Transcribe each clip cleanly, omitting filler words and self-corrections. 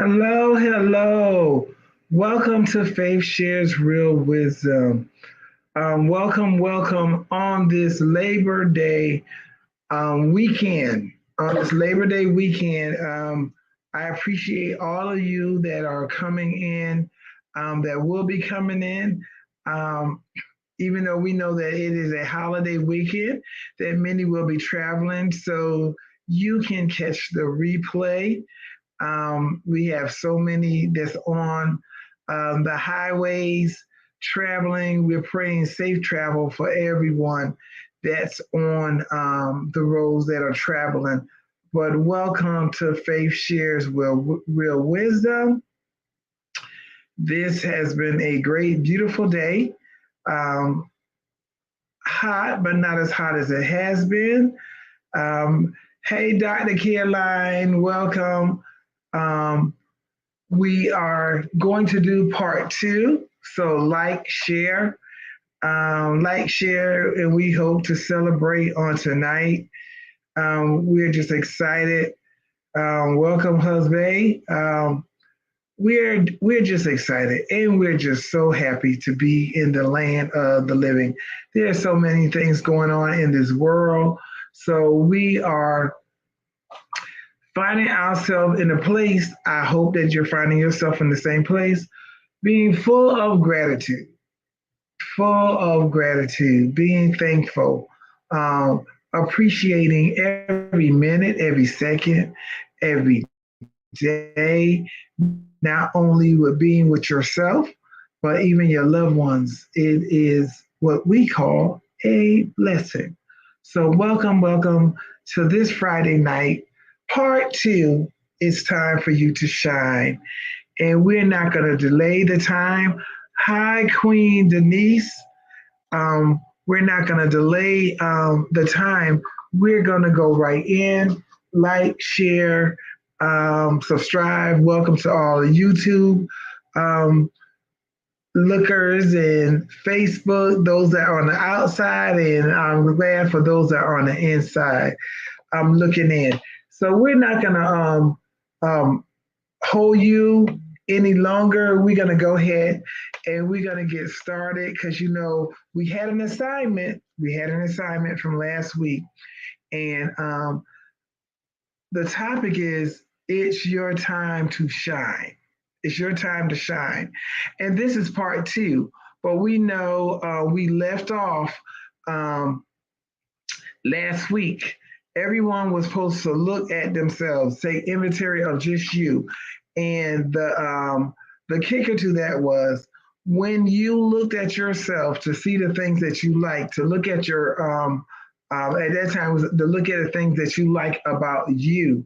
Hello, hello. Welcome to Faith Shares Real Wisdom. Welcome on this Labor Day weekend. On this Labor Day weekend, I appreciate all of you that are coming in, that will be coming in. Um, Even though we know that it is a holiday weekend, that many will be traveling, so you can catch the replay. We have so many that's on the highways traveling. We're praying safe travel for everyone that's on the roads that are traveling. But welcome to Faith Shares Real Wisdom. This has been a great, beautiful day. Um, Hot, but not as hot as it has been. Um, hey, Dr. Caroline, welcome. Um, we are going to do part two. So like, share, and we hope to celebrate on tonight. We're just excited. Welcome, husband. We're just excited, and we're just so happy to be in the land of the living. There are so many things going on in this world, so we are finding ourselves in a place. I hope that you're finding yourself in the same place, being full of gratitude, being thankful, appreciating every minute, every second, every day, not only with being with yourself, but even your loved ones. It is what we call a blessing. So, welcome to this Friday night. Part two, it's time for you to shine. And we're not going to delay the time. Hi, Queen Denise. We're not going to delay the time. We're going to go right in, like, share, subscribe. Welcome to all the YouTube um, lookers and Facebook, those that are on the outside, and I'm glad for those that are on the inside. I'm looking in. So we're not going to um, hold you any longer. We're going to go ahead and we're going to get started because, we had an assignment. We had an assignment from last week. And the topic is it's your time to shine. It's your time to shine. And this is part two. But we know we left off um, last week. Everyone was supposed to look at themselves, take inventory of just you. And the kicker to that was when you looked at yourself to see the things that you like, to look at your at that time was to look at the things that you like about you.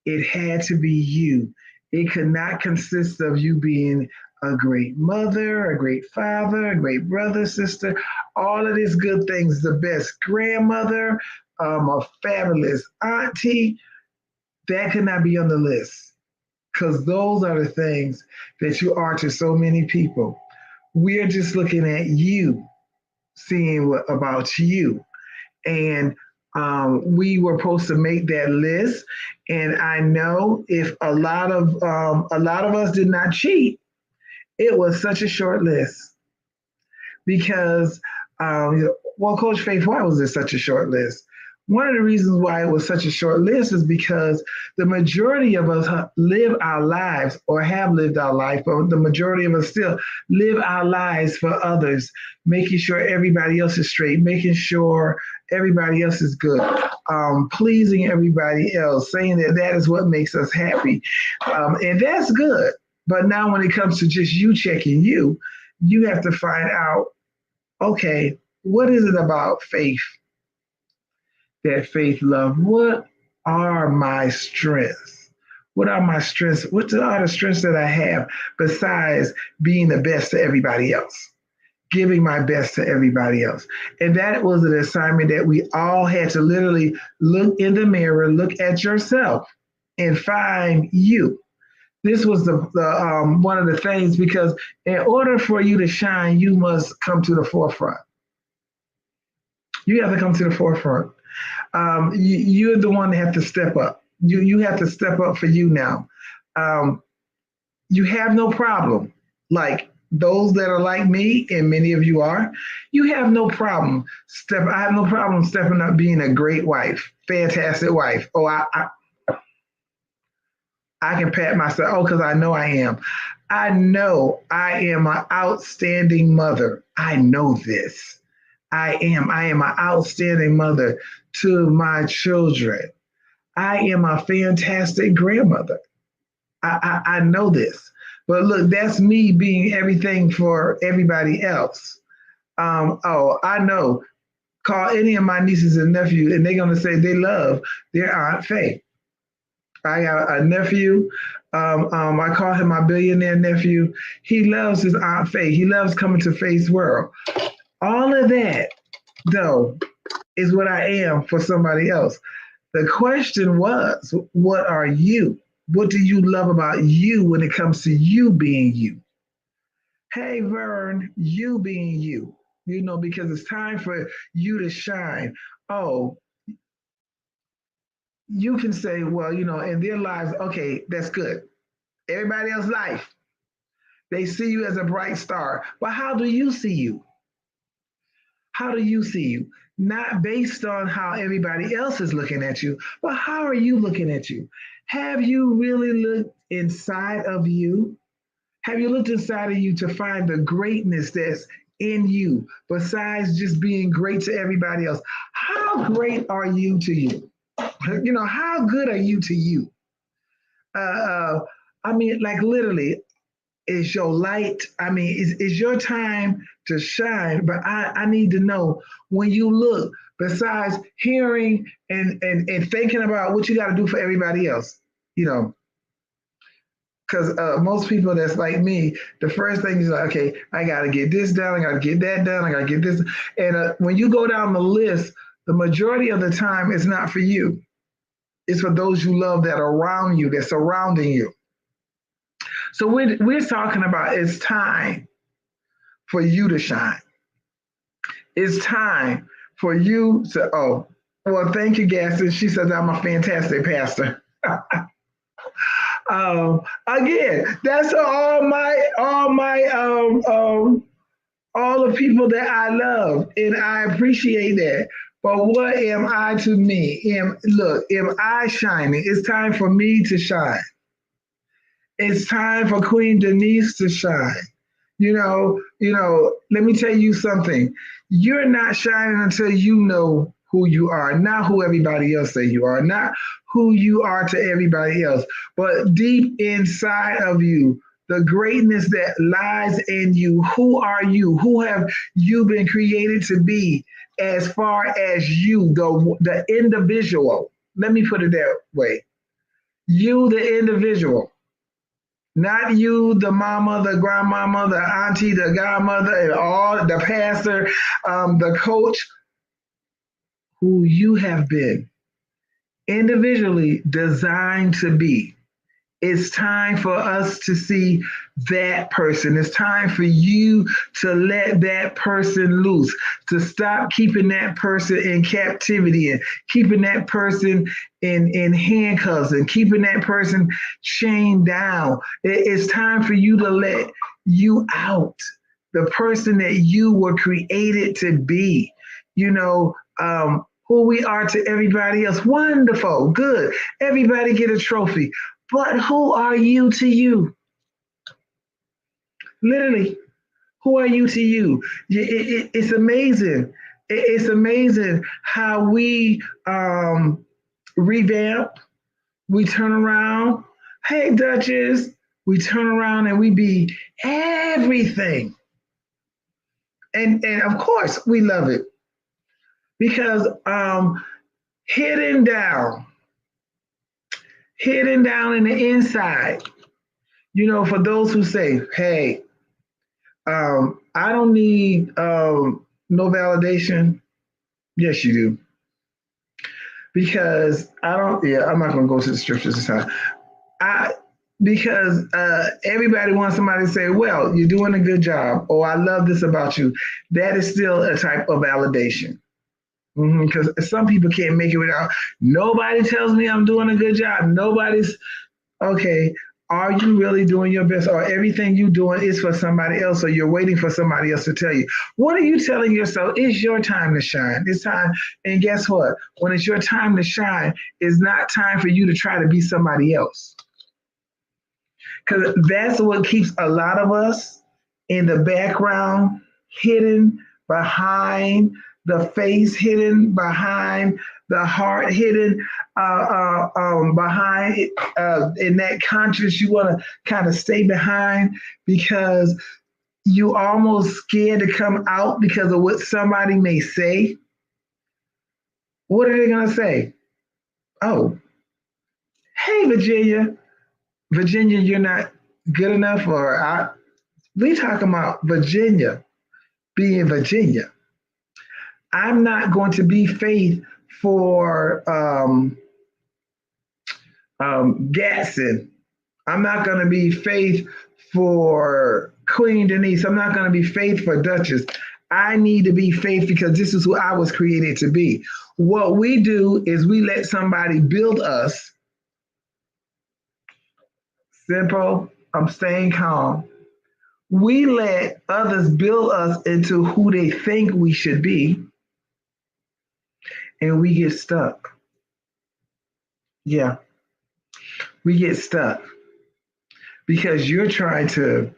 It had to be you. It could not consist of you being a great mother, a great father, a great brother, sister, all of these good things, the best grandmother, a fabulous auntie. That could not be on the list because those are the things that you are to so many people. We're just looking at you, seeing what about you. And we were supposed to make that list. And I know if a lot of us did not cheat, it was such a short list because, well, Coach Faith, why was this such a short list? One of the reasons why it was such a short list is because the majority of us live our lives or have lived our life, but the majority of us still live our lives for others, making sure everybody else is straight, making sure everybody else is good, pleasing everybody else, saying that that is what makes us happy. And that's good. But now when it comes to just you checking you have to find out, okay, what is it about faith that faith love? What are my strengths? What are my strengths? What are the strengths that I have besides being the best to everybody else? Giving my best to everybody else. And that was an assignment that we all had to literally look in the mirror, look at yourself, and find you. This was the one of the things because in order for you to shine, you must come to the forefront. You have to come to the forefront. You're the one that have to step up. You have to step up for you now. Um, You have no problem. Like those that are like me, and many of you are, you have no problem. I have no problem stepping up being a great wife, fantastic wife. Oh, I can pat myself. Oh, because I know I am. I know I am an outstanding mother. I know this. I am. I am an outstanding mother to my children. I am a fantastic grandmother. I know this. But look, that's me being everything for everybody else. Oh, I know. Call any of my nieces and nephews, and they're gonna say they love their Aunt Faye. I got a nephew. I call him my billionaire nephew. He loves his Aunt Faye. He loves coming to Faye's world. All of that, though, is what I am for somebody else. The question was, what are you? What do you love about you when it comes to you being you? Hey, Vern, you being you, because it's time for you to shine. Oh, you can say, well, in their lives, okay, that's good. Everybody else's life, they see you as a bright star. But how do you see you? How do you see you? Not based on how everybody else is looking at you, but how are you looking at you? Have you really looked inside of you? Have you looked inside of you to find the greatness that's in you, besides just being great to everybody else? How great are you to you? How good are you to you? Uh, uh, I mean, like literally, is your light. I mean, is your time to shine. But I need to know when you look, besides hearing and thinking about what you got to do for everybody else, you know, because most people that's like me, the first thing is like, okay, I got to get this done, I got to get that done, I got to get this. And when you go down the list, the majority of the time it's not for you. It's for those you love that are around you, that's surrounding you. So we're talking about it's time for you to shine. It's time for you to, oh, well, thank you, Gaston. She says I'm a fantastic pastor. Again, that's all the people that I love, and I appreciate that. But what am I to me? Am I shining? It's time for me to shine. It's time for Queen Denise to shine. Let me tell you something. You're not shining until you know who you are, not who everybody else say you are, not who you are to everybody else, but deep inside of you, the greatness that lies in you. Who are you? Who have you been created to be as far as you, the individual? Let me put it that way. You, the individual. Not you, the mama, the grandmama, the auntie, the godmother, and all the pastor, the coach, who you have been individually designed to be. It's time for us to see that person. It's time for you to let that person loose, to stop keeping that person in captivity and keeping that person in handcuffs and keeping that person chained down. It's time for you to let you out, the person that you were created to be. Who we are to everybody else. Wonderful, good. Everybody get a trophy. But who are you to you? Literally, who are you to you? It's amazing. It's amazing how we revamp, we turn around. Hey, Duchess, we turn around and we be everything. And of course, we love it because hidden down, hidden down in the inside, for those who say, hey, I don't need no validation. Yes, you do. Because I'm not going to go to the scriptures this time. Because everybody wants somebody to say, well, you're doing a good job. Oh, I love this about you. That is still a type of validation. Because some people can't make it without, nobody tells me I'm doing a good job. Nobody's, okay. Are you really doing your best, or everything you doing is for somebody else, or you're waiting for somebody else to tell you? What are you telling yourself? It's your time to shine. It's time. And guess what? When it's your time to shine, it's not time for you to try to be somebody else. Because that's what keeps a lot of us in the background, hidden behind the face, hidden behind the heart, hidden behind in that conscience. You want to kind of stay behind because you almost scared to come out because of what somebody may say. What are they going to say? Oh, hey, Virginia. Virginia, you're not good enough, or we talking about Virginia being Virginia. I'm not going to be Faith for Gatson. I'm not going to be Faith for Queen Denise. I'm not going to be Faith for Duchess. I need to be Faith because this is who I was created to be. What we do is we let somebody build us. Simple. I'm staying calm. We let others build us into who they think we should be, and we get stuck. Yeah, we get stuck because you're trying to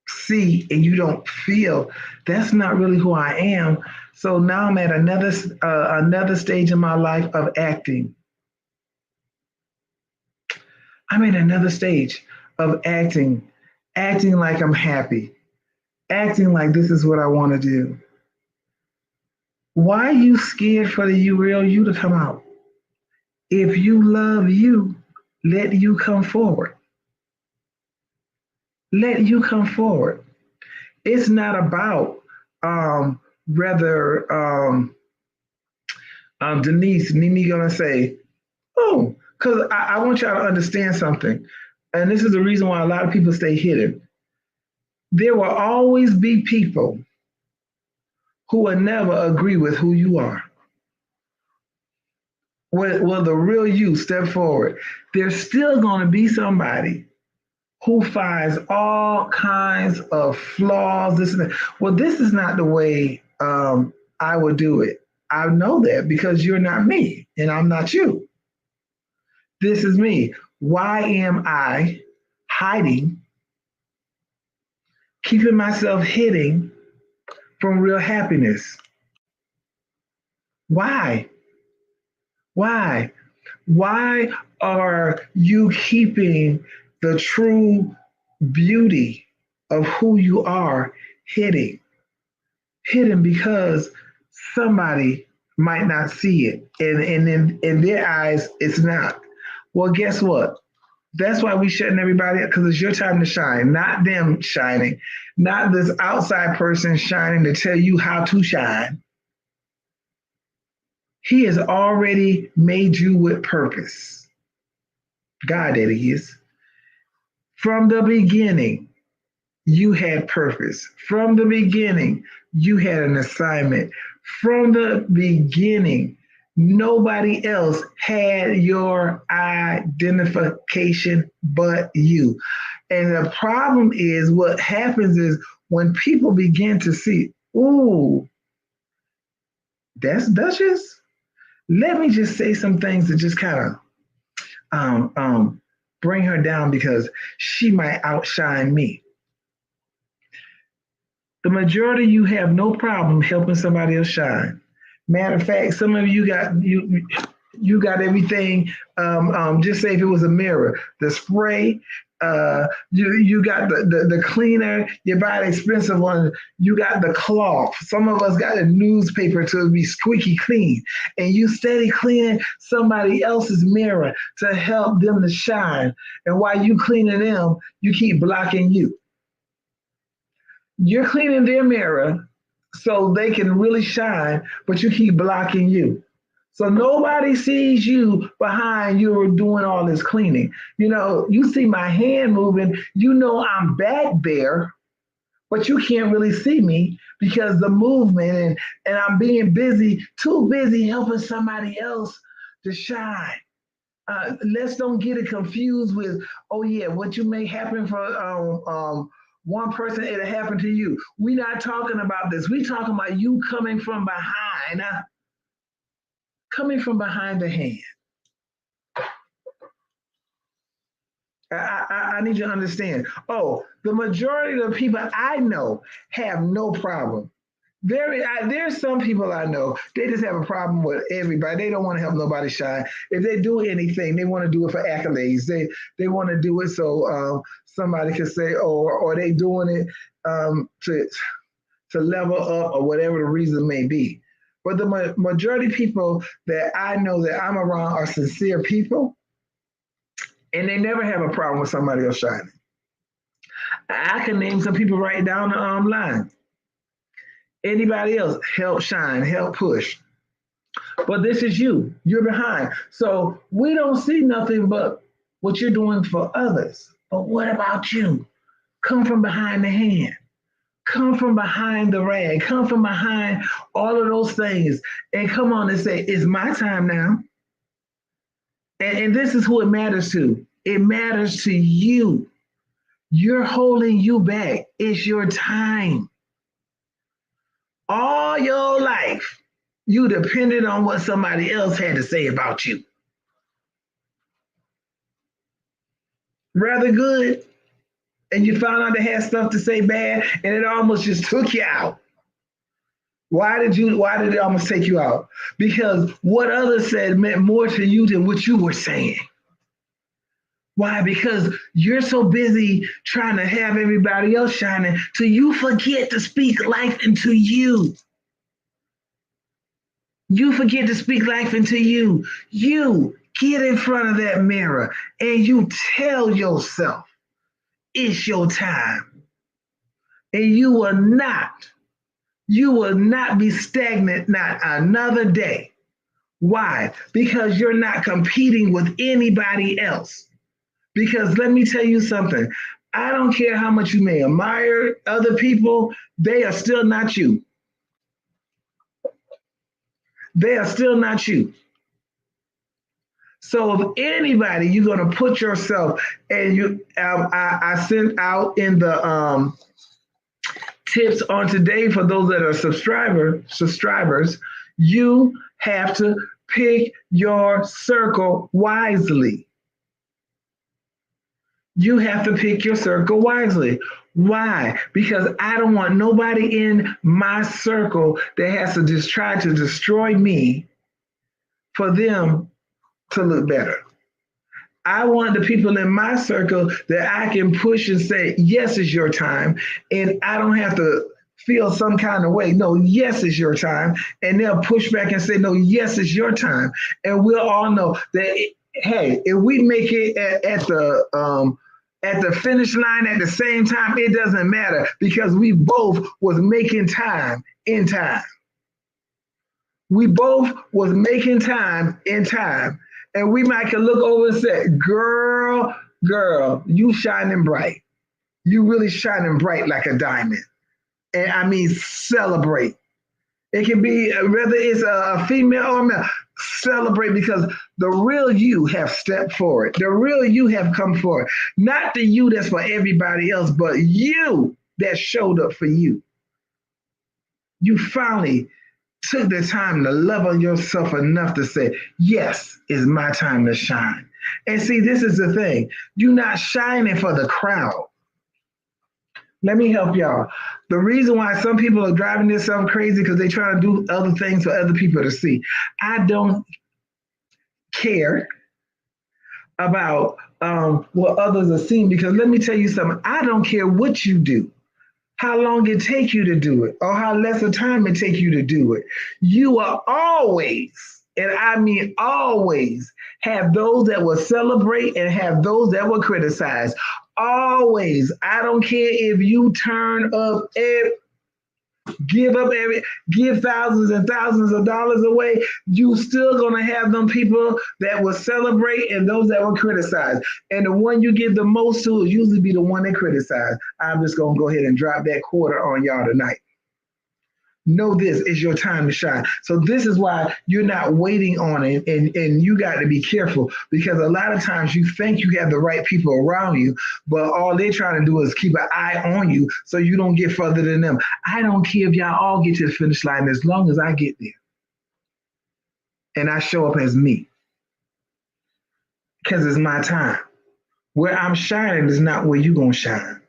see and you don't feel that's not really who I am. So now I'm at another stage in my life of acting. I'm at another stage of acting like I'm happy, acting like this is what I want to do. Why are you scared for the you real you to come out? If you love you, let you come forward. Let you come forward. It's not about whether Denise, Mimi gonna say, oh, because I want y'all to understand something. And this is the reason why a lot of people stay hidden. There will always be people who will never agree with who you are. Will the real you step forward? There's still going to be somebody who finds all kinds of flaws. This and that. Well, this is not the way I would do it. I know that because you're not me and I'm not you. This is me. Why am I hiding, keeping myself hidden from real happiness? Why? Why? Why are you keeping the true beauty of who you are hidden? Hidden because somebody might not see it. And in their eyes, it's not. Well, guess what? That's why we shutting everybody up because it's your time to shine, not them shining, not this outside person shining to tell you how to shine. He has already made you with purpose. God, that He is. From the beginning, you had purpose. From the beginning, you had an assignment. From the beginning, nobody else had your identification but you. And the problem is what happens is when people begin to see, ooh, that's Duchess. Let me just say some things to just kind of bring her down because she might outshine me. The majority of you have no problem helping somebody else shine. Matter of fact, some of you got everything. Just say if it was a mirror, the spray. You got the cleaner. You buy the expensive one. You got the cloth. Some of us got a newspaper to be squeaky clean, and you steady cleaning somebody else's mirror to help them to shine. And while you cleaning them, you keep blocking you. You're cleaning their mirror so they can really shine, but you keep blocking you. So nobody sees you behind you doing all this cleaning. You know, you see my hand moving, you know I'm back there, but you can't really see me because the movement and I'm being busy, too busy helping somebody else to shine. Let's don't get it confused with, oh yeah, what you make happen for one person, it'll happen to you. We're not talking about this. We're talking about you coming from behind the hand. I need you to understand. Oh, the majority of the people I know have no problem. There's some people I know, they just have a problem with everybody. They don't want to help nobody shine. If they do anything, they want to do it for accolades. They want to do it so somebody can say, oh, or they doing it to level up or whatever the reason may be. But the majority of people that I know that I'm around are sincere people, and they never have a problem with somebody else shining. I can name some people right down the line. Anybody else, help shine, help push. But this is you. You're behind. So we don't see nothing but what you're doing for others. But what about you? Come from behind the hand. Come from behind the rag. Come from behind all of those things. And come on and say, it's my time now. And this is who it matters to. It matters to you. You're holding you back. It's your time. All your life, you depended on what somebody else had to say about you. Rather good, and you found out they had stuff to say bad, and it almost just took you out. Why did it almost take you out? Because what others said meant more to you than what you were saying. Why? Because you're so busy trying to have everybody else shining till you forget to speak life into you. You forget to speak life into you. You get in front of that mirror and you tell yourself it's your time. And you will not be stagnant, not another day. Why? Because you're not competing with anybody else. Because let me tell you something. I don't care how much you may admire other people, they are still not you. They are still not you. So if anybody, you're going to put yourself, and I sent out in the tips on today for those that are subscribers, you have to pick your circle wisely. You have to pick your circle wisely. Why? Because I don't want nobody in my circle that has to just try to destroy me for them to look better. I want the people in my circle that I can push and say, yes, it's your time. And I don't have to feel some kind of way. No, yes, it's your time. And they'll push back and say, no, yes, it's your time. And we'll all know that, hey, if we make it at the finish line at the same time, it doesn't matter because we both was making time in time. We both was making time in time. And we might can look over and say, girl, you shining bright. You really shining bright like a diamond. And I mean, celebrate. It can be, whether it's a female or a male, celebrate because the real you have stepped forward. The real you have come forward. Not the you that's for everybody else, but you that showed up for you. You finally took the time to love on yourself enough to say, yes, it's my time to shine. And see, this is the thing. You're not shining for the crowd. Let me help y'all. The reason why some people are driving themselves crazy because they try to do other things for other people to see. I don't care about what others are seeing because let me tell you something. I don't care what you do, how long it take you to do it, or how less of time it take you to do it. You are always, and I mean always, have those that will celebrate and have those that will criticize. Always. I don't care if you turn up, give thousands and thousands of dollars away, you still gonna have them people that will celebrate and those that will criticize. And the one you give the most to will usually be the one that criticize. I'm just gonna go ahead and drop that quarter on y'all tonight. know this is your time to shine. So this is why you're not waiting on it, and you got to be careful, because a lot of times you think you have the right people around you, but all they're trying to do is keep an eye on you so you don't get further than them. I don't care if y'all all get to the finish line as long as I get there and I show up as me, because it's my time. Where I'm shining is not where you're going to shine.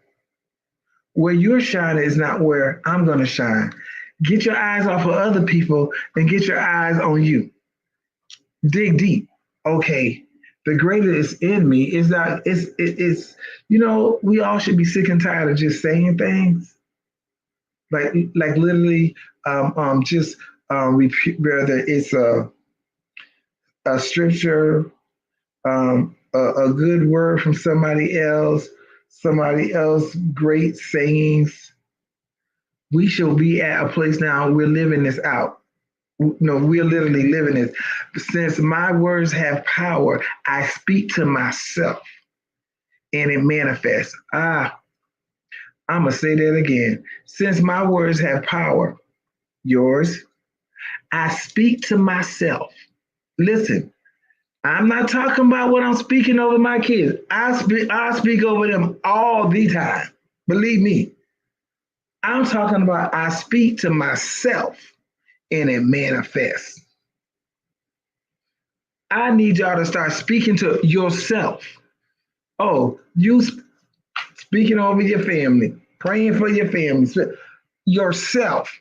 Where you're shining is not where I'm going to shine. Get your eyes off of other people and get your eyes on you. Dig deep. Okay, the greater is in me. Is not. It's. We all should be sick and tired of just saying things like literally just repeat, whether it's a scripture, a good word from somebody else great sayings. We shall be at a place now. We're living this out. No, we're literally living this. Since my words have power, I speak to myself and it manifests. I'm going to say that again. Since my words have power, yours, I speak to myself. Listen, I'm not talking about what I'm speaking over my kids. I speak over them all the time. Believe me. I'm talking about I speak to myself and it manifests. I need y'all to start speaking to yourself. Oh, speaking over your family, praying for your family, yourself.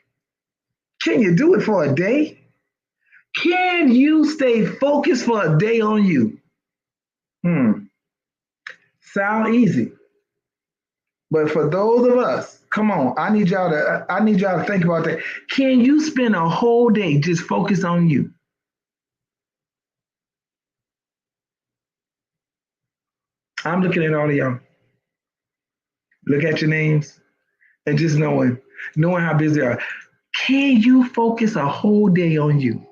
Can you do it for a day? Can you stay focused for a day on you? Sound easy. But for those of us, come on, I need y'all to think about that. Can you spend a whole day just focused on you? I'm looking at all of y'all. Look at your names and just knowing how busy they are. Can you focus a whole day on you?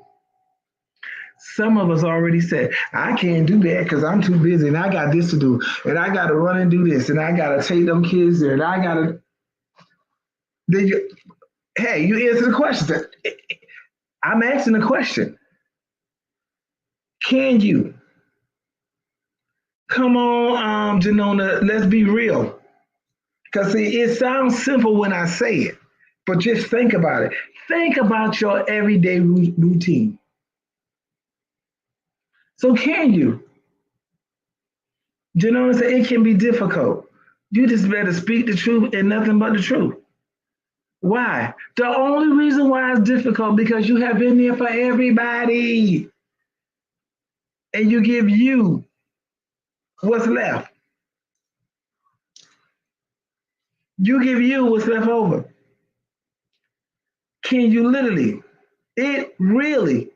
Some of us already said, I can't do that because I'm too busy and I got this to do and I got to run and do this and I got to take them kids there and I got to. Then hey, you answer the question. I'm asking the question. Can you? Come on, Janona, let's be real. Because see, it sounds simple when I say it, but just think about it. Think about your everyday routine. So can you? Janona said it can be difficult. You just better speak the truth and nothing but the truth. Why? The only reason why it's difficult because you have been there for everybody. And you give you what's left. You give you what's left over. Can you literally? It really.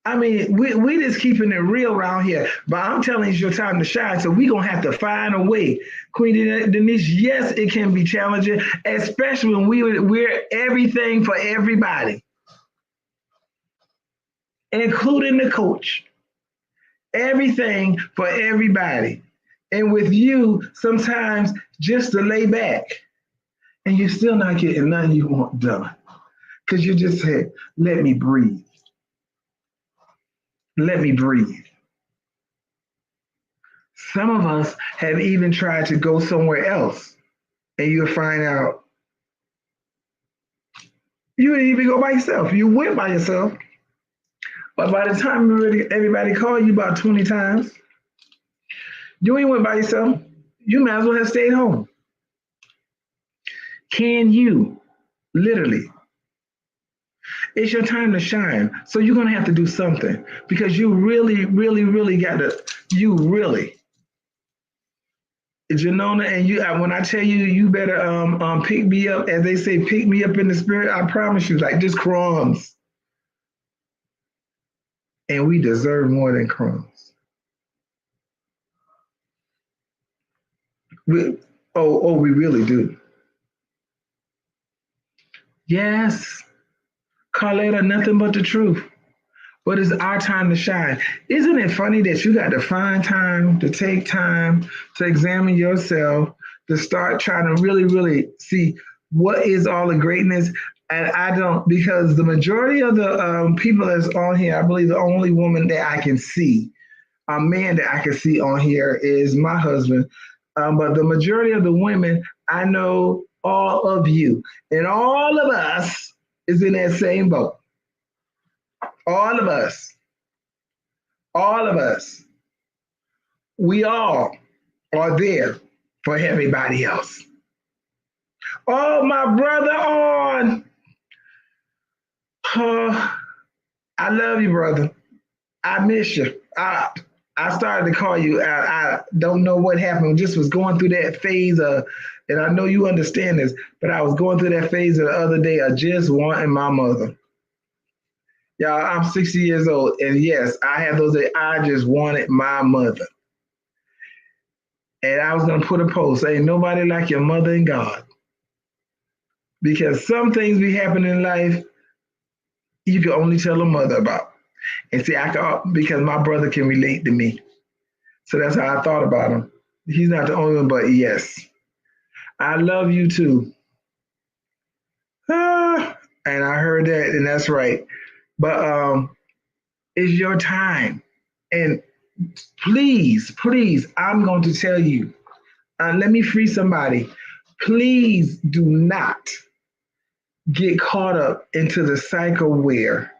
I mean, we just keeping it real around here. But I'm telling you, it's your time to shine. So we're going to have to find a way. Queen Denise, yes, it can be challenging, especially when we're everything for everybody, including the coach. Everything for everybody. And with you, sometimes just to lay back and you're still not getting nothing you want done. Because you just said, let me breathe. Let me breathe. Some of us have even tried to go somewhere else and you'll find out you didn't even go by yourself. You went by yourself. But by the time everybody called you about 20 times, you ain't went by yourself. You might as well have stayed home. Can you literally? It's your time to shine. So you're going to have to do something because you really, really, really got to, you really. Janona, and you, when I tell you, you better pick me up, as they say, pick me up in the spirit. I promise you, like just crumbs. And we deserve more than crumbs. We, we really do. Yes, Carletta, nothing but the truth. But it's our time to shine. Isn't it funny that you got to find time to take time to examine yourself, to start trying to really, really see what is all the greatness? And I don't, because the majority of the people that's on here, I believe the only woman that I can see, a man that I can see on here is my husband. But the majority of the women, I know all of you. And all of us is in that same boat. All of us, all of us, we all are there for everybody else. Oh, my brother on. Oh, I love you, brother. I miss you. I started to call you. I don't know what happened. Just was going through that phase of, and I know you understand this, but I was going through that phase of the other day of just wanting my mother. Y'all, I'm 60 years old, and yes, I have those days. I just wanted my mother. And I was gonna put a post saying nobody like your mother and God. Because some things be happening in life you can only tell a mother about. And see, I can, because my brother can relate to me. So that's how I thought about him. He's not the only one, but yes. I love you too. And I heard that, and that's right. But it's your time. And please, please, I'm going to tell you, let me free somebody. Please do not get caught up into the cycle where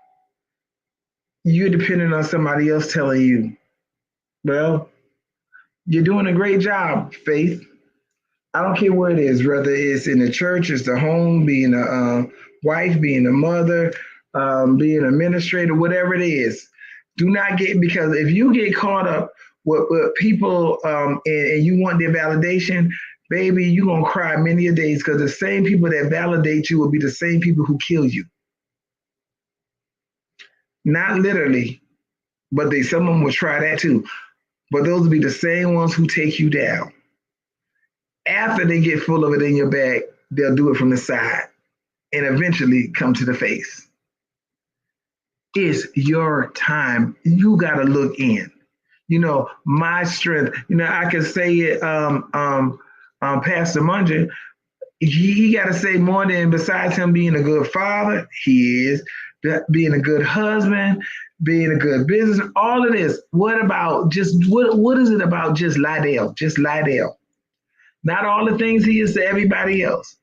you're depending on somebody else telling you, well, you're doing a great job, Faith. I don't care what it is, whether it's in the church, it's the home, being a wife, being a mother, being an administrator, whatever it is. Do not get, because if you get caught up with people and you want their validation, baby, you're going to cry many a days, because the same people that validate you will be the same people who kill you. Not literally, but some of them will try that too. But those will be the same ones who take you down. After they get full of it in your bag, they'll do it from the side and eventually come to the face. It's your time. You got to look in. You know, my strength. You know, I can say it, Pastor Munger, he got to say more than, besides him being a good father, he is being a good husband, being a good business, all of this. What about just, what is it about just Lydell? Just Lydell. Not all the things he is to everybody else.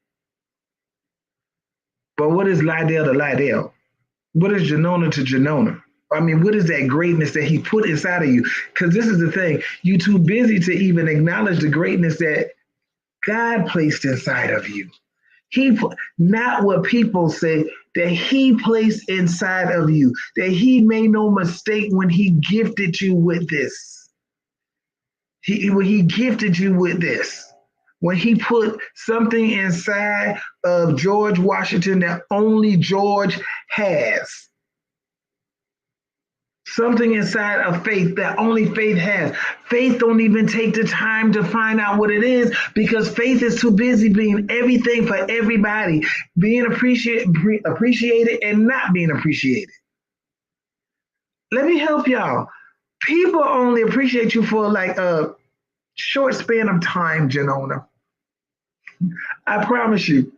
But what is Lydell to Lydell? What is Janona to Janona? I mean, what is that greatness that he put inside of you? Because this is the thing. You're too busy to even acknowledge the greatness that God placed inside of you. Not what people say, that he placed inside of you, that he made no mistake when he gifted you with this. When he gifted you with this. When he put something inside of George Washington that only George has. Something inside of Faith that only Faith has. Faith don't even take the time to find out what it is, because Faith is too busy being everything for everybody, being appreciated and not being appreciated. Let me help y'all. People only appreciate you for like a short span of time, Janona. I promise you.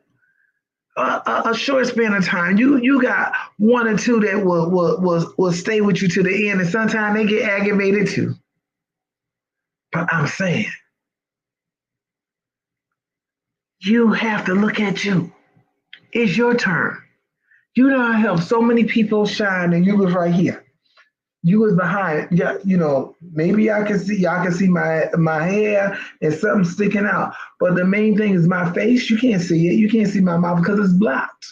A short span of time. You got one or two that will stay with you to the end, and sometimes they get aggravated too. But I'm saying, you have to look at you. It's your turn. You know, I helped so many people shine, and you was right here. You was behind. Yeah, you know, maybe y'all can see my hair and something sticking out. But the main thing is my face. You can't see it. You can't see my mouth because it's blocked.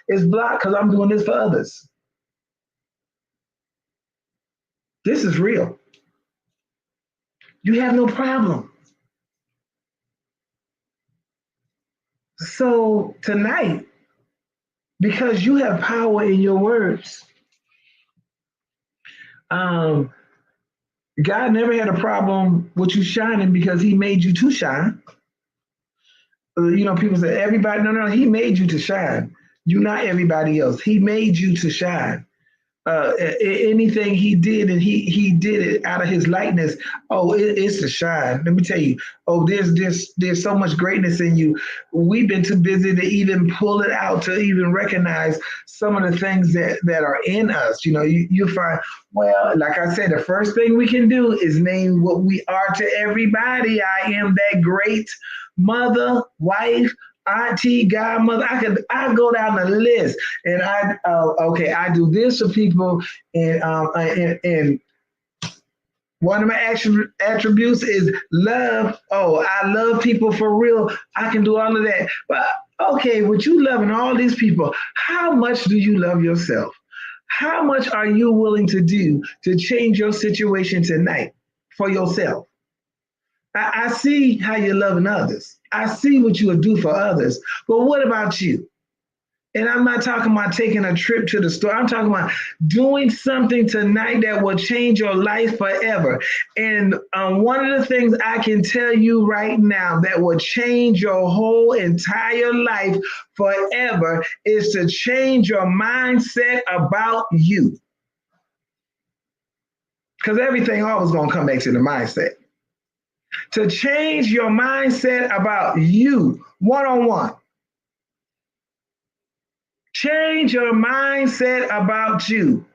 It's blocked because I'm doing this for others. This is real. You have no problem. So tonight, because you have power in your words, God never had a problem with you shining because he made you to shine. You know, people say, everybody, no, he made you to shine. You're not everybody else. He made you to shine. anything he did, and he did it out of his likeness. Oh, it's a shine. Let me tell you. Oh, there's so much greatness in you. We've been too busy to even pull it out, to even recognize some of the things that are in us. You find, well, like I said, the first thing we can do is name what we are to everybody. I am that great mother, wife, auntie, godmother. I go down the list, and okay, I do this for people, and one of my attributes is love. Oh, I love people for real. I can do all of that. But okay, with you loving all these people, how much do you love yourself? How much are you willing to do to change your situation tonight for yourself? I see how you're loving others. I see what you will do for others. But what about you? And I'm not talking about taking a trip to the store. I'm talking about doing something tonight that will change your life forever. And one of the things I can tell you right now that will change your whole entire life forever is to change your mindset about you. Because everything always going to come back to the mindset. To change your mindset about you, one on one. Change your mindset about you.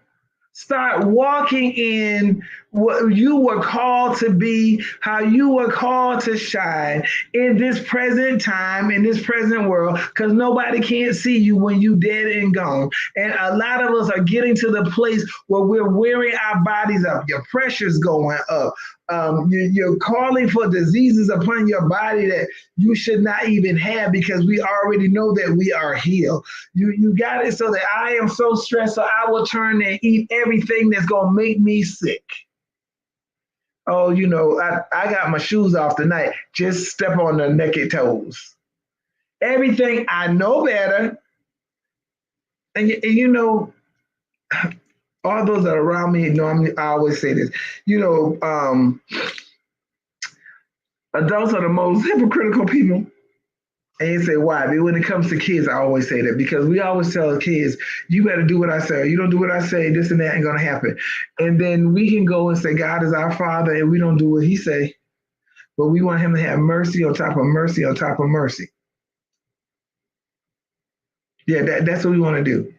Start walking in what you were called to be, how you were called to shine in this present time, in this present world, because nobody can't see you when you dead and gone. And a lot of us are getting to the place where we're wearing our bodies up. Your pressure's going up. You're calling for diseases upon your body that you should not even have, because we already know that we are healed. You got it so that I am so stressed, so I will turn and eat everything that's going to make me sick. Oh, I got my shoes off tonight. Just step on the naked toes. Everything I know better. And all those that are around me know I always say this. Adults are the most hypocritical people. And you say, why? When it comes to kids, I always say that, because we always tell the kids, you better do what I say. You don't do what I say, this and that ain't going to happen. And then we can go and say, God is our Father, and we don't do what he say. But we want him to have mercy on top of mercy on top of mercy. Yeah, that's what we want to do.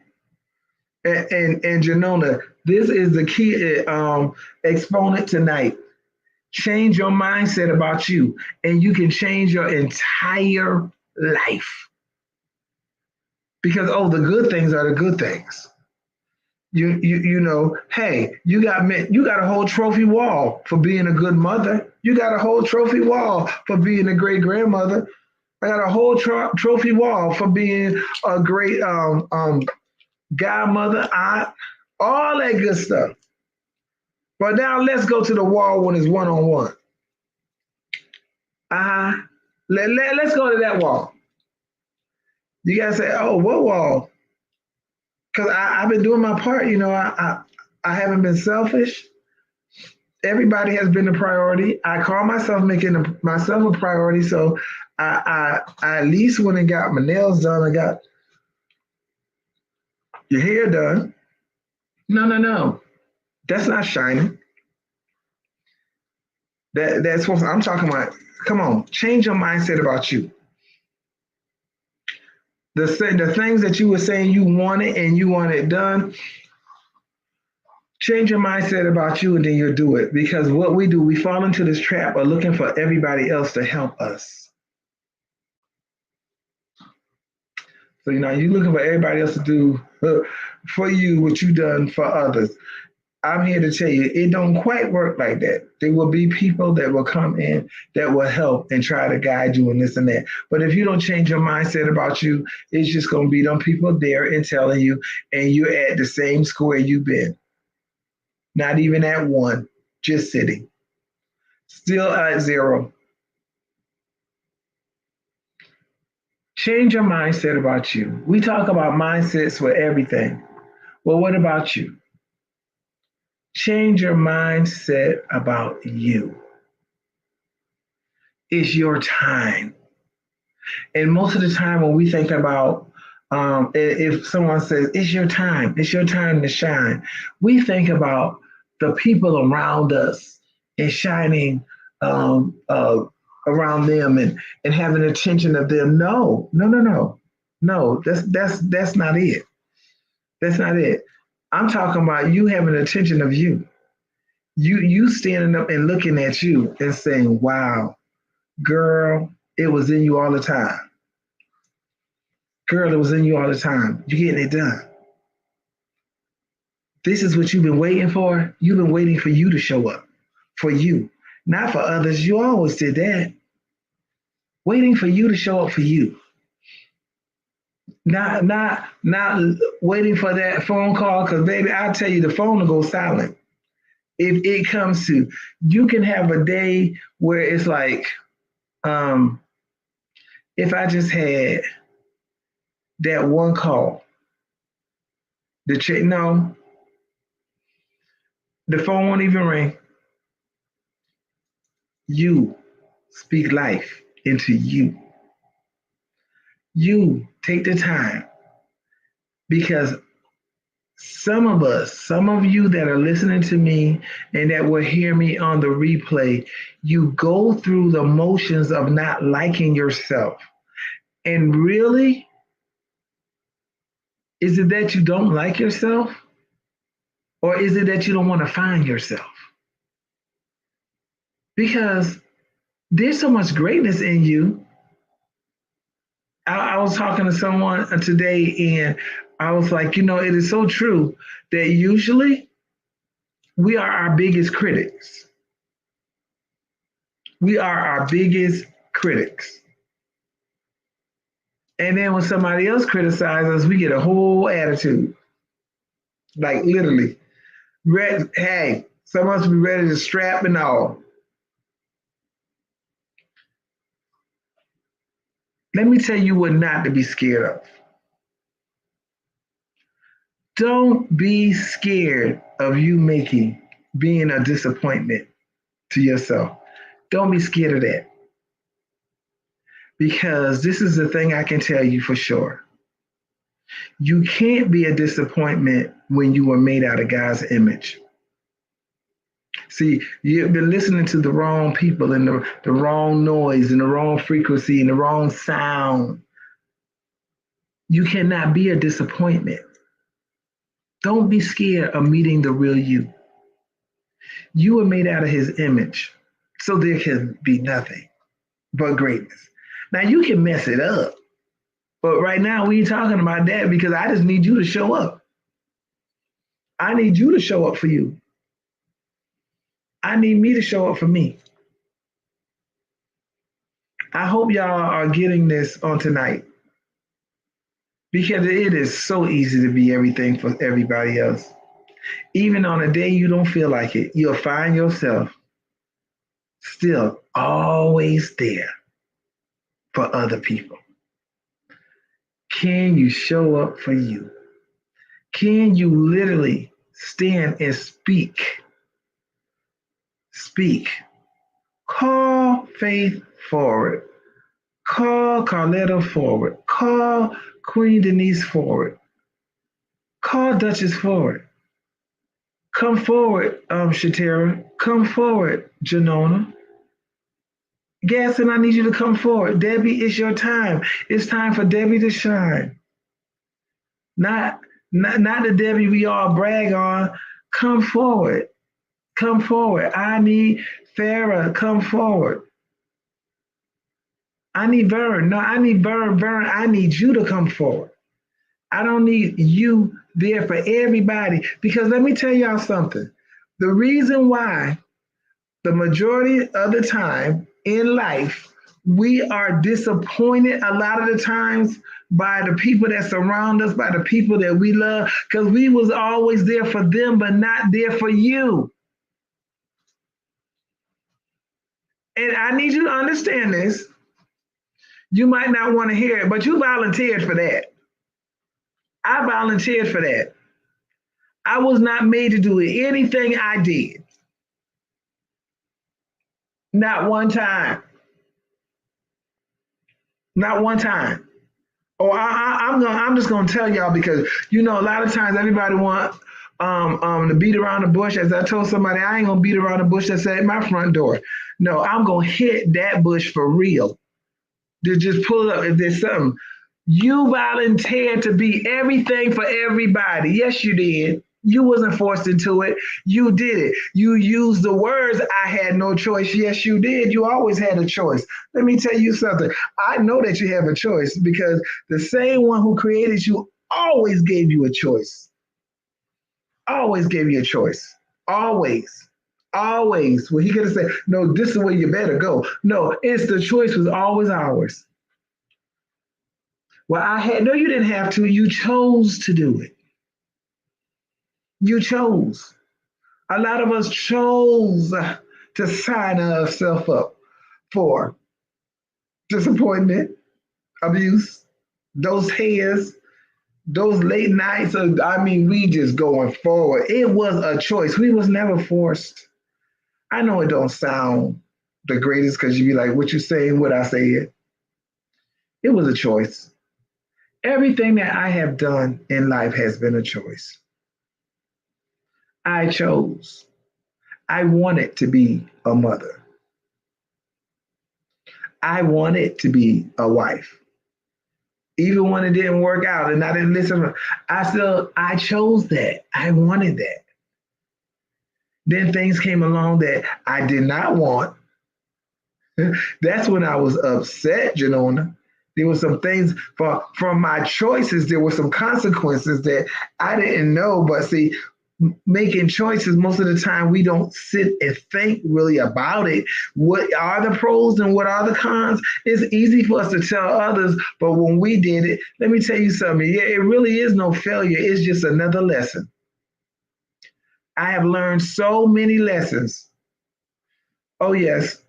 And Janona, this is the key exponent tonight. Change your mindset about you, and you can change your entire life. Because the good things are the good things. Hey, you got a whole trophy wall for being a good mother. You got a whole trophy wall for being a great grandmother. I got a whole trophy wall for being a great godmother, aunt, all that good stuff. But now let's go to the wall when it's one on one. Let's go to that wall. You gotta say, oh, what wall? Because I've been doing my part. I haven't been selfish. Everybody has been a priority. I call myself making myself a priority. So I at least went and got my nails done. I got your hair done. No. That's not shining. That's what I'm talking about. Come on, change your mindset about you. The things that you were saying you wanted and you want it done, change your mindset about you, and then you'll do it. Because what we do, we fall into this trap of looking for everybody else to help us. So you're looking for everybody else to do for you what you done for others. I'm here to tell you, it don't quite work like that. There will be people that will come in that will help and try to guide you and this and that. But if you don't change your mindset about you, it's just going to be them people there and telling you, and you're at the same square you've been. Not even at one, just sitting. Still at zero. Change your mindset about you. We talk about mindsets for everything. Well, what about you? Change your mindset about you. It's your time. And most of the time when we think about If someone says, it's your time to shine, we think about the people around us and shining um, uh, around them and having attention of them. No, no, no, no. No, that's not it. That's not it. I'm talking about you having attention of you. You standing up and looking at you and saying, wow, girl, it was in you all the time. Girl, it was in you all the time. You're getting it done. This is what you've been waiting for. You've been waiting for you to show up for you, not for others. You always did that. Waiting for you to show up for you. Not waiting for that phone call because baby, I'll tell you the phone will go silent. If it comes to you can have a day where it's like, um, if I just had that one call, the check no, the phone won't even ring. You speak life into you. You take the time because some of us, some of you that are listening to me and that will hear me on the replay, you go through the motions of not liking yourself. And really, is it that you don't like yourself? Or is it that you don't want to find yourself? Because there's so much greatness in you. I was talking to someone today and I was like, it is so true that usually we are our biggest critics. We are our biggest critics. And then when somebody else criticizes us, we get a whole attitude. Like literally. Hey, some of us be ready to strap and all. Let me tell you what not to be scared of. Don't be scared of being a disappointment to yourself. Don't be scared of that. Because this is the thing I can tell you for sure. You can't be a disappointment when you were made out of God's image. See, you've been listening to the wrong people and the wrong noise and the wrong frequency and the wrong sound. You cannot be a disappointment. Don't be scared of meeting the real you. You were made out of his image, so there can be nothing but greatness. Now, you can mess it up, but right now we ain't talking about that because I just need you to show up. I need you to show up for you. I need me to show up for me. I hope y'all are getting this on tonight because it is so easy to be everything for everybody else. Even on a day you don't feel like it, you'll find yourself still always there for other people. Can you show up for you? Can you literally stand and speak? Speak. Call Faith forward. Call Carletta forward. Call Queen Denise forward. Call Duchess forward. Come forward, Shatera. Come forward, Janona. Gaston, I need you to come forward. Debbie, it's your time. It's time for Debbie to shine. Not, not the Debbie we all brag on. Come forward. Come forward. I need Farah. Come forward. I need Vern. No, I need Vern. Vern, I need you to come forward. I don't need you there for everybody because let me tell y'all something. The reason why the majority of the time in life we are disappointed a lot of the times by the people that surround us, by the people that we love, because we was always there for them, but not there for you. And I need you to understand this. You might not want to hear it, but you volunteered for that. I volunteered for that. I was not made to do anything I did. Not one time. Not one time. Oh, I'm just gonna tell y'all because a lot of times everybody want to beat around the bush. As I told somebody, I ain't gonna beat around the bush that's at my front door. No, I'm gonna hit that bush for real. To just pull up if there's something. You volunteered to be everything for everybody. Yes, you did. You wasn't forced into it. You did it. You used the words, I had no choice. Yes, you did. You always had a choice. Let me tell you something. I know that you have a choice because the same one who created you always gave you a choice. Always gave you a choice. Always. Always. Well, he could have said, no, this is where you better go. No, it's the choice was always ours. Well, no, you didn't have to. You chose to do it. You chose. A lot of us chose to sign ourselves up for disappointment, abuse, those tears, those late nights. I mean, we just going forward. It was a choice. We was never forced. I know it don't sound the greatest because you be like, what you saying, what I said. It was a choice. Everything that I have done in life has been a choice. I chose. I wanted to be a mother. I wanted to be a wife. Even when it didn't work out and I didn't listen, I chose that. I wanted that. Then things came along that I did not want. That's when I was upset, Janona. There were some things from my choices, there were some consequences that I didn't know. But see, making choices, most of the time we don't sit and think really about it. What are the pros and what are the cons? It's easy for us to tell others, but when we did it, let me tell you something. Yeah, it really is no failure. It's just another lesson. I have learned so many lessons. Oh yes,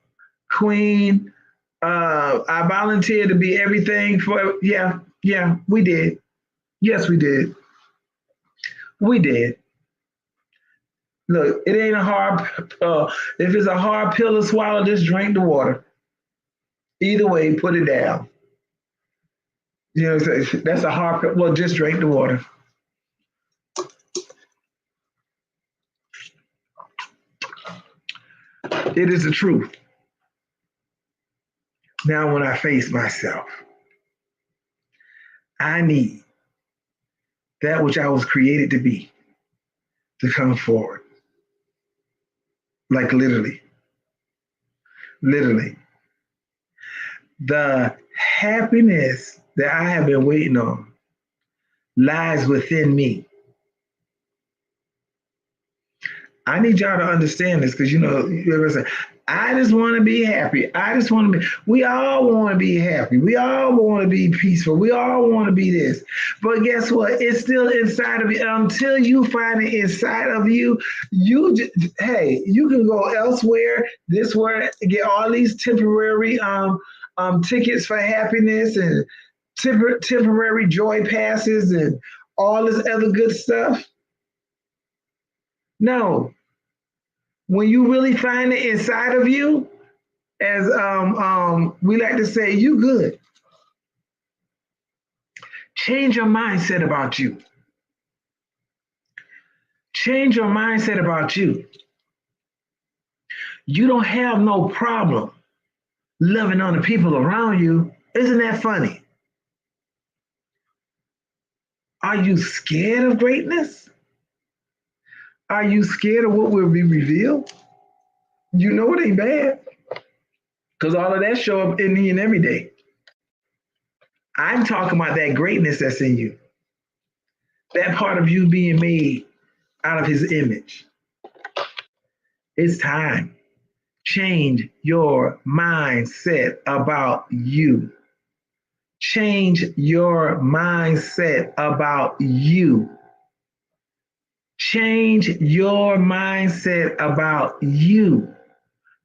Queen. I volunteered to be everything for. Yeah, we did. Yes, we did. We did. Look, it ain't a hard. If it's a hard pill to swallow, just drink the water. Either way, put it down. That's a hard pill. Well, just drink the water. It is the truth. Now, when I face myself, I need that which I was created to be to come forward. Like literally, literally. The happiness that I have been waiting on lies within me. I need y'all to understand this because you ever say, I just want to be happy. I just want to be, we all want to be happy. We all want to be peaceful. We all want to be this. But guess what? It's still inside of you. Until you find it inside of you, hey, you can go elsewhere, this where get all these temporary tickets for happiness and temporary joy passes and all this other good stuff. No, when you really find it inside of you, as we like to say, you good. Change your mindset about you. Change your mindset about you. You don't have no problem loving on the people around you. Isn't that funny? Are you scared of greatness? Are you scared of what will be revealed? You know it ain't bad because all of that show up in me and every day. I'm talking about that greatness that's in you. That part of you being made out of his image. It's time. Change your mindset about you. Change your mindset about you. Change your mindset about you.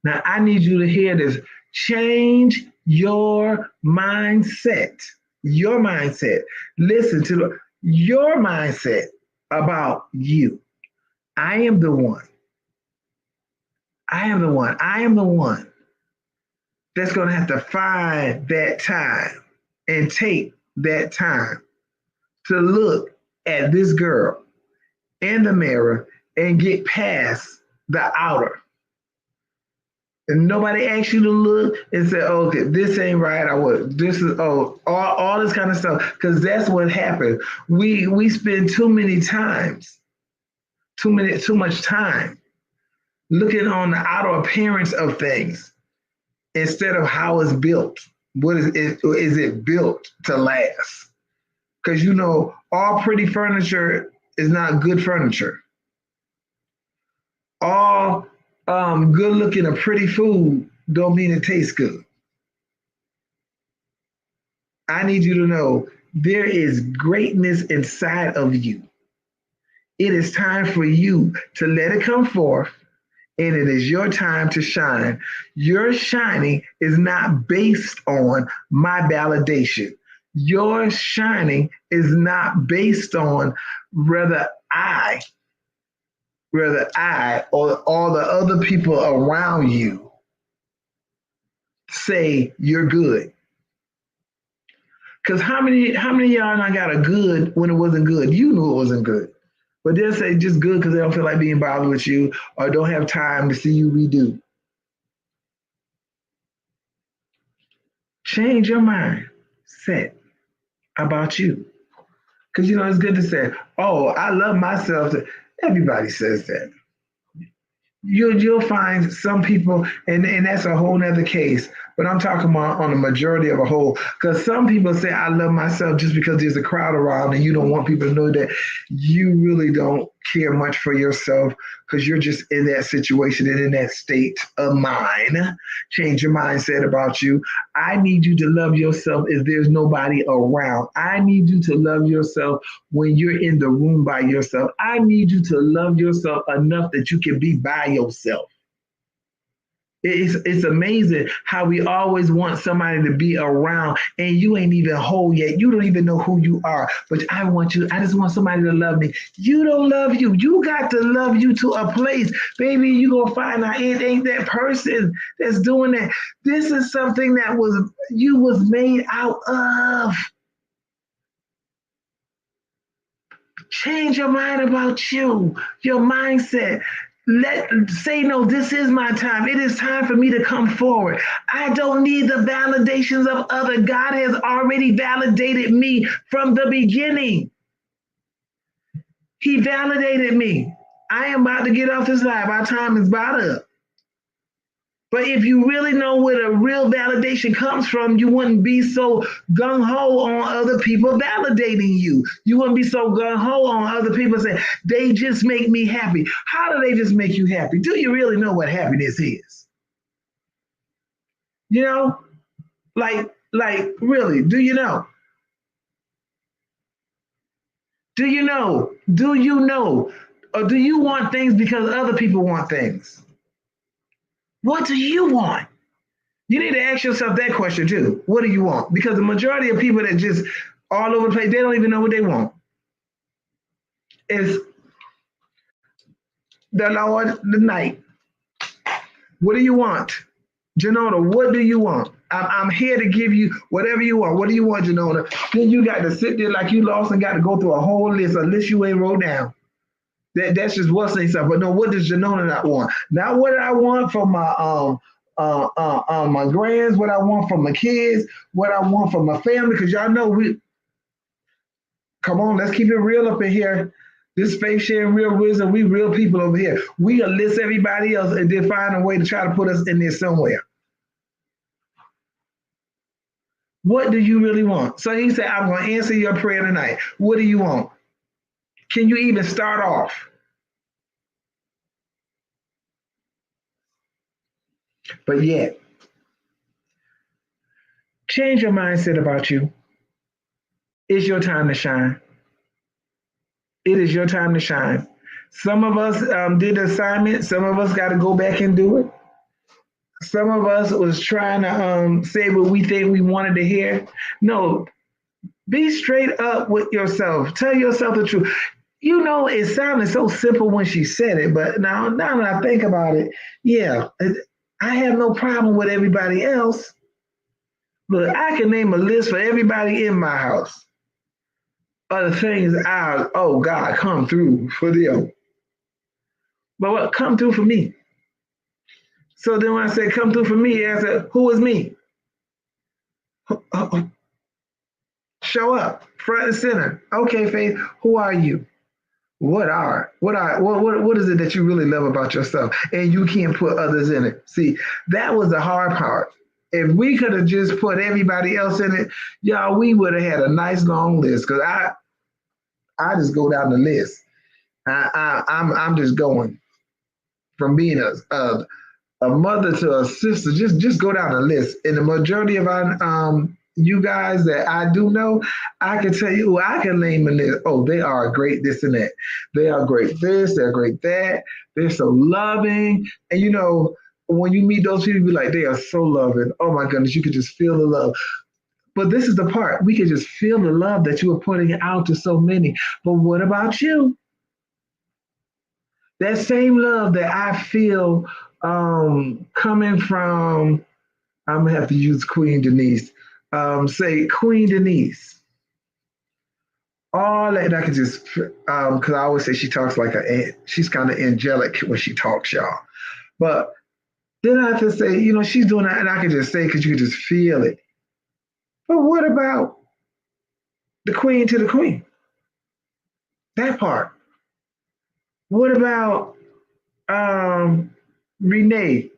Now, I need you to hear this. Change your mindset. Your mindset. Listen to your mindset about you. I am the one. I am the one. I am the one that's going to have to find that time and take that time to look at this girl in the mirror and get past the outer. And nobody asks you to look and say, oh, okay, this ain't right. I would this is all this kind of stuff. Because that's what happened. We spend too much time looking on the outer appearance of things instead of how it's built. What is it built to last? Because all pretty furniture is not good furniture. All good looking or pretty food don't mean it tastes good. I need you to know there is greatness inside of you. It is time for you to let it come forth, and it is your time to shine. Your shining is not based on my validation. Your shining is not based on whether I, or all the other people around you say you're good. Because how many of y'all not got a good when it wasn't good? You knew it wasn't good. But they'll say just good because they don't feel like being bothered with you or don't have time to see you redo. Change your mindset about you. Because it's good to say, oh, I love myself. Everybody says that. You'll find some people, and that's a whole nother case. But I'm talking about on the majority of a whole, because some people say I love myself just because there's a crowd around, and you don't want people to know that you really don't care much for yourself because you're just in that situation and in that state of mind. Change your mindset about you. I need you to love yourself if there's nobody around. I need you to love yourself when you're in the room by yourself. I need you to love yourself enough that you can be by yourself. It's amazing how we always want somebody to be around and you ain't even whole yet. You don't even know who you are. But I just want somebody to love me. You don't love you. You got to love you to a place. Baby, you gonna find out it ain't that person that's doing that. This is something that you was made out of. Change your mind about you, your mindset. Say no, this is my time. It is time for me to come forward. I don't need the validations of other. God has already validated me from the beginning. He validated me. I am about to get off this live. Our time is about up. But if you really know where the real validation comes from, you wouldn't be so gung-ho on other people validating you. You wouldn't be so gung-ho on other people saying, they just make me happy. How do they just make you happy? Do you really know what happiness is? Like really, do you know? Do you know? Do you know? Or do you want things because other people want things? What do you want? You need to ask yourself that question too. What do you want? Because the majority of people that just all over the place, they don't even know what they want. It's the Lord, the night. What do you want? Janona, what do you want? I'm here to give you whatever you want. What do you want, Janona? Then you got to sit there like you lost and got to go through a whole list, a list you ain't wrote down. That's just what's saying stuff. But no, what does Janona not want? Not what I want for my grands, what I want from my kids, what I want from my family, because y'all know come on, let's keep it real up in here. This faith sharing real wisdom, we real people over here. We enlist everybody else and then find a way to try to put us in there somewhere. What do you really want? So he said, I'm going to answer your prayer tonight. What do you want? Can you even start off? But yet, change your mindset about you. It's your time to shine. It is your time to shine. Some of us did the assignment. Some of us got to go back and do it. Some of us was trying to say what we think we wanted to hear. No, be straight up with yourself. Tell yourself the truth. It sounded so simple when she said it, but now that I think about it, yeah, I have no problem with everybody else. Look, I can name a list for everybody in my house of the things oh God, come through for them. But what come through for me? So then when I say come through for me, I said, who is me? Show up, front and center. Okay, Faith, who are you? What is it that you really love about yourself? And you can't put others in it. See, that was the hard part. If we could have just put everybody else in it, y'all, we would have had a nice long list. Cause I just go down the list. I'm just going from being a mother to a sister. Just go down the list. And the majority of our you guys that I do know, I can tell you, I can name a list. Oh, they are great this and that. They are great this, they're great that. They're so loving. And when you meet those people, you be like, they are so loving. Oh my goodness, you could just feel the love. But this is the part, we can just feel the love that you are putting out to so many. But what about you? That same love that I feel coming from, I'm gonna have to use Queen Denise. Say Queen Denise. All that I could just, because I always say she talks like she's kind of angelic when she talks, y'all. But then I have to say, she's doing that, and I could just say because you could just feel it. But what about the Queen to the Queen? That part. What about Renee?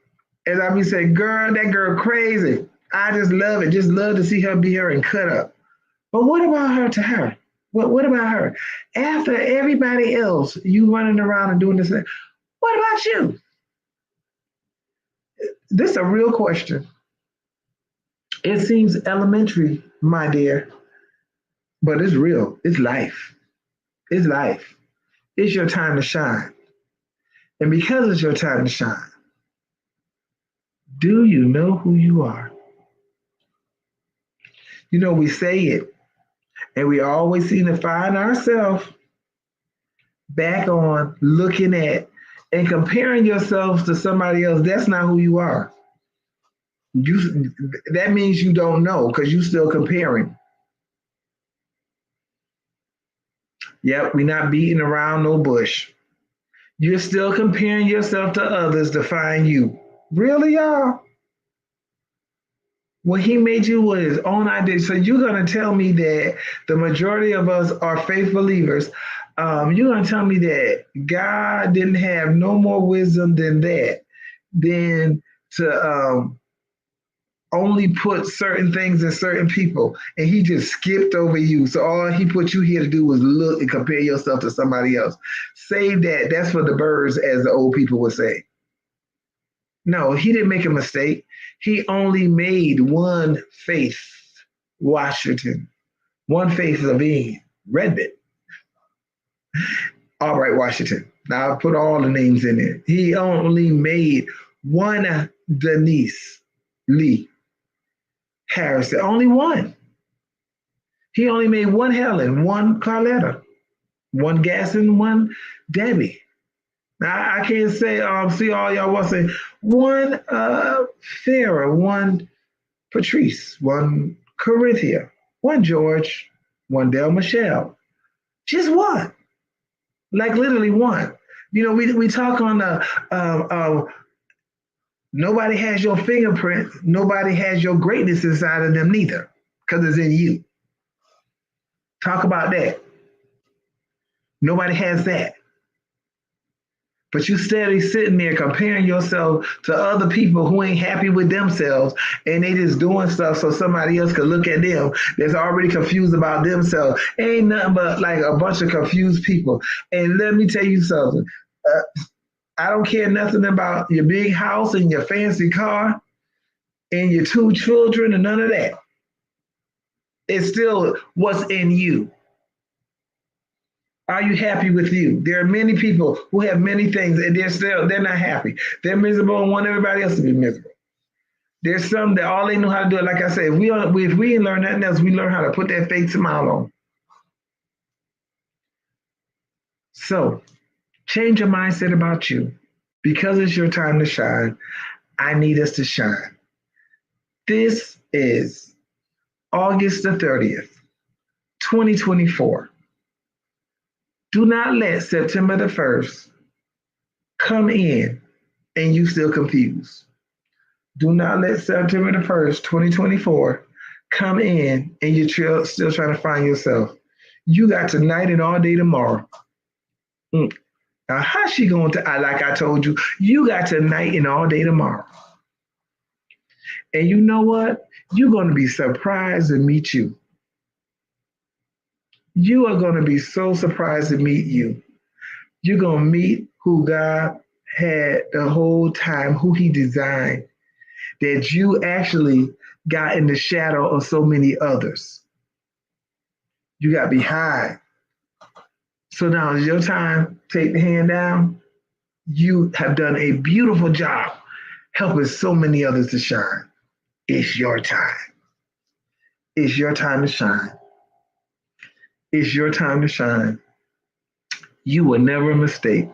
As I be saying, girl, that girl crazy. I just love it. Just love to see her be her and cut up. But what about her to her? What about her? After everybody else, you running around and doing this, what about you? This is a real question. It seems elementary, my dear, but it's real. It's life. It's life. It's your time to shine. And because it's your time to shine, do you know who you are? We say it, and we always seem to find ourselves back on looking at and comparing yourselves to somebody else. That's not who you are. You that means you don't know because you still comparing. Yep, we're not beating around no bush. You're still comparing yourself to others to find you. Really, y'all? When he made you with his own identity. So you're gonna tell me that the majority of us are faith believers. You're gonna tell me that God didn't have no more wisdom than that, than to only put certain things in certain people, and he just skipped over you. So all he put you here to do was look and compare yourself to somebody else. Save that. That's for the birds, as the old people would say. No, he didn't make a mistake. He only made one Faith Washington, one Faith Levine, Redmond. All right, Washington. Now I put all the names in there. He only made one Denise Lee Harrison. Only one. He only made one Helen, one Carletta, one Gaston, one Debbie. Now I can't say see all y'all want to say one Farah, one Patrice, one Corinthia, one George, one Del Michelle. Just one. Like literally one. We talk on the nobody has your fingerprint, nobody has your greatness inside of them neither, because it's in you. Talk about that. Nobody has that. But you steady sitting there comparing yourself to other people who ain't happy with themselves, and they just doing stuff so somebody else could look at them that's already confused about themselves. Ain't nothing but like a bunch of confused people. And let me tell you something. I don't care nothing about your big house and your fancy car and your two children and none of that. It's still what's in you. Are you happy with you? There are many people who have many things and they're not happy. They're miserable and want everybody else to be miserable. There's some that all they know how to do it. Like I said, if we learn nothing else, we learn how to put that fake smile on. So change your mindset about you. Because it's your time to shine, I need us to shine. This is August the 30th, 2024. Do not let September the 1st come in and you still confused. Do not let September the 1st, 2024 come in and you're still trying to find yourself. You got tonight and all day tomorrow. Mm. Now, how's she going to, like I told you, you got tonight and all day tomorrow. And you know what? You're going to be surprised to meet you. You are going to be so surprised to meet you. You're going to meet who God had the whole time, who He designed, that you actually got in the shadow of so many others. You got behind. So now is your time. Take the hand down. You have done a beautiful job helping so many others to shine. It's your time. It's your time to shine. It's your time to shine. You were never a mistake.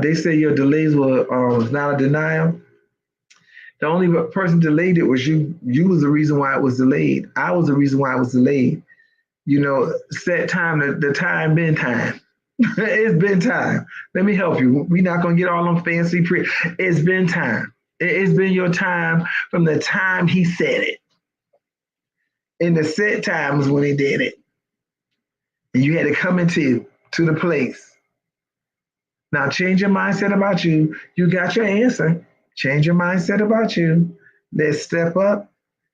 They say your delays was not a denial. The only person delayed it was you. You was the reason why it was delayed. I was the reason why it was delayed. You know, set time, the time been time. It's been time. Let me help you. We're not going to get all on fancy It's been time. It's been your time from the time He said it. And the set time was when He did it. And you had to come into to the place. Now change your mindset about you. You got your answer. Change your mindset about you. Let's step up.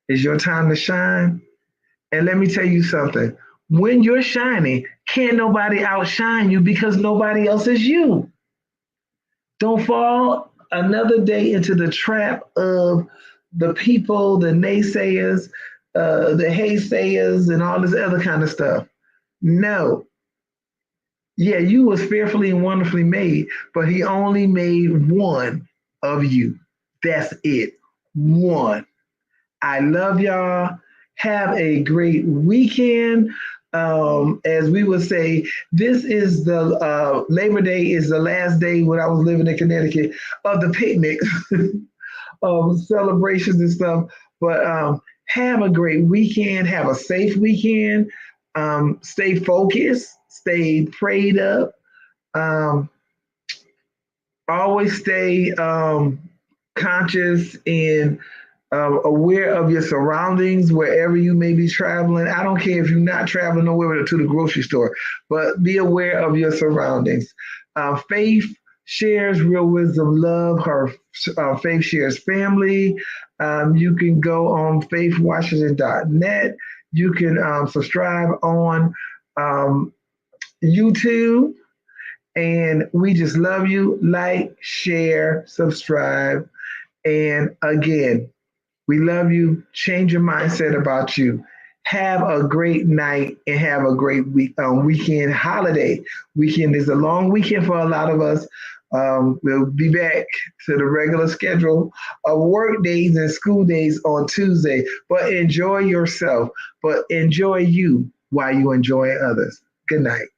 It's your time to shine. And let me tell you something. When you're shining, can't nobody outshine you because nobody else is you. Don't fall another day into the trap of the people, the naysayers, the haysayers, and all this other kind of stuff. No. Yeah, you was fearfully and wonderfully made, but He only made one of you. That's it. One. I love y'all. Have a great weekend. As we would say, this is the Labor Day is the last day when I was living in Connecticut of the picnics, of celebrations and stuff. But have a great weekend. Have a safe weekend. Stay focused. Stay prayed up. Um, Always stay conscious and aware of your surroundings wherever you may be traveling. I don't care if you're not traveling nowhere to the grocery store, but be aware of your surroundings. Faith shares real wisdom, love. Her Faith shares family. You can go on faithwashington.net. You can subscribe on YouTube. And we just love you. Like, share, subscribe. And again, we love you. Change your mindset about you. Have a great night and have a great weekend, holiday weekend. Is a long weekend for a lot of us. We'll be back to the regular schedule of work days and school days on Tuesday. But enjoy yourself. But enjoy you while you enjoy others. Good night.